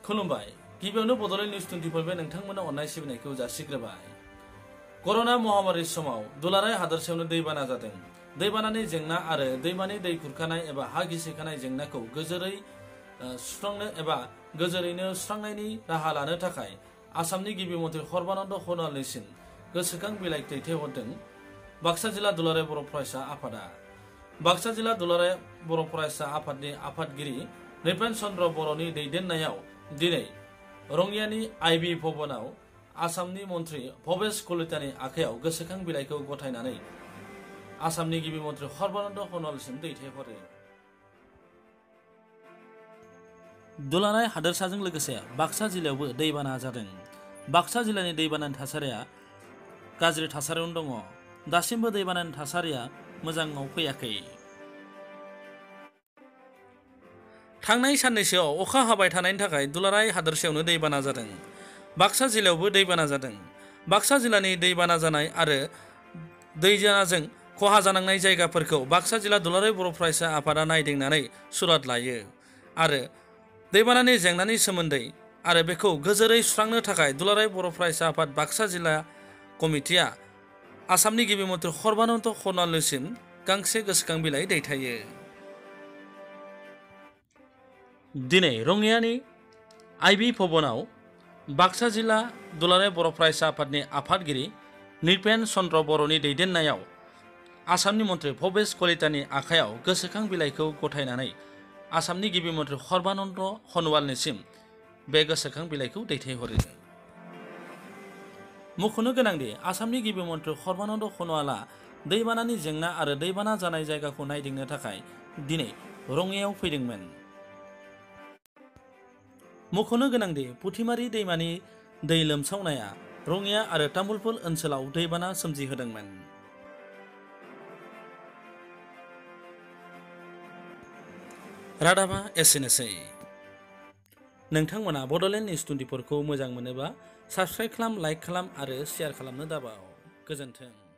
खुलुमबाय गिबियावनो बड'लेण्ड निउज 24 बे नोंथांमोना अननाय सिबिनायखौ जासिग्रोबाय। कर'ना महामारी समाव दुलाराय हादोरसायावनो दैबाना जादों। दैबानानि जेंना आरो दैमानि दै खुरखानाय एबा हा गिसिखानाय जेंनाखौ गोजोरैनो सुस्रांनायनि राहा लानो थाखाय आसामनि गिबि मन्थ्रि सर्बानन्द सन'वालनिसिम गोसोखां बिलाइ दैथायहरदों बाक्सा जिल्ला दुलाराय बर' फरायसा आफादा। बाक्सा जिल्ला दुलाराय बर' फरायसा आफादनि आफादगिरि नृपेन चन्द्र बर'नि दैदेननायाव दिनै रङियानि आइबि भवनाव आसामनि मन्थ्रि भबेश कलितानि आखायाव गोसोखां बिलाइखौ गथायनानै आसामनि गिबि मन्थ्रि सर्बानन्द सन'वालसिम दैथायहरो। दुलाराय हादोरसाजों लोगोसे बाक्सा जिल्लायावबो दैबाना जादों। बाक्सा जिल्लानि दैबानानि थासारिया गाज्रि थासारियावनो दङ। दासिमबो दैबानानि थासारिया मोजाङाव फैयाखै। थांनाय साननैसोआव अखा हाबाय थानायनि थाखाय दुलाराय हादोरसायावनो दैबाना जादों। बाक्सा जिल्लायावबो दैबाना जादों। बाक्सा जिल्लानि दैबाना जानाय आरो दैबानाजों खहा जानांनाय जायगाफोरखौ बाक्सा जिल्ला दुलाराय बर' फरायसा आफादा नायदिंनानै सुलाद लायो आरो दैबानानि जेंनानि सोमोन्दै आरो बेखौ गोजोरै सुस्रांनो थाखाय दुलाराय बर' फरायसा आफाद बाक्सा जिल्ला कमिटिया आसामनि गिबि मन्थ्रि सर्बानन्द सन'वालनिसिम गांसे गोसोखां बिलाइ दैथायो। दिनै रङियानि आइबि भवनाव बाक्सा जिल्ला दुलाराय बर' फरायसा आफादनि आफादगिरि नृपेन चन्द्र बर'नि दैदेननायाव आसामनि मन्थ्रि भबेश कलितानि आखायाव गोसोखां बिलाइखौ गथायनानै आसामनि गिबि मन्थ्रि सर्बानन्द सन'वालनिसिम बे गोसोखां बिलाइखौ दैथायहरो। मख'नो गोनांदि आसामनि गिबि मन्थ्रि सर्बानन्द सन'वालआ दैबानानि जेंना आरो दैबाना जानाय जायगाखौ नायदिंनो थाखाय दिनै रङियायाव फैदोंमोन। मख'नो गोनांदि पुथिमारि दैमानि दै लोमसावनाया रङिया आरो तामुलपुर ओनसोलाव दैबाना सोमजिहोदोंमोन। रादाबा एसेनोसै। नोंथांमोना बड'लेण्ड निउज 24 खौ मोजां मोनोबा साबस्क्राइब खालाम, लाइक खालाम आरो शेयार खालामनो दाबाव। गोजोन्थों।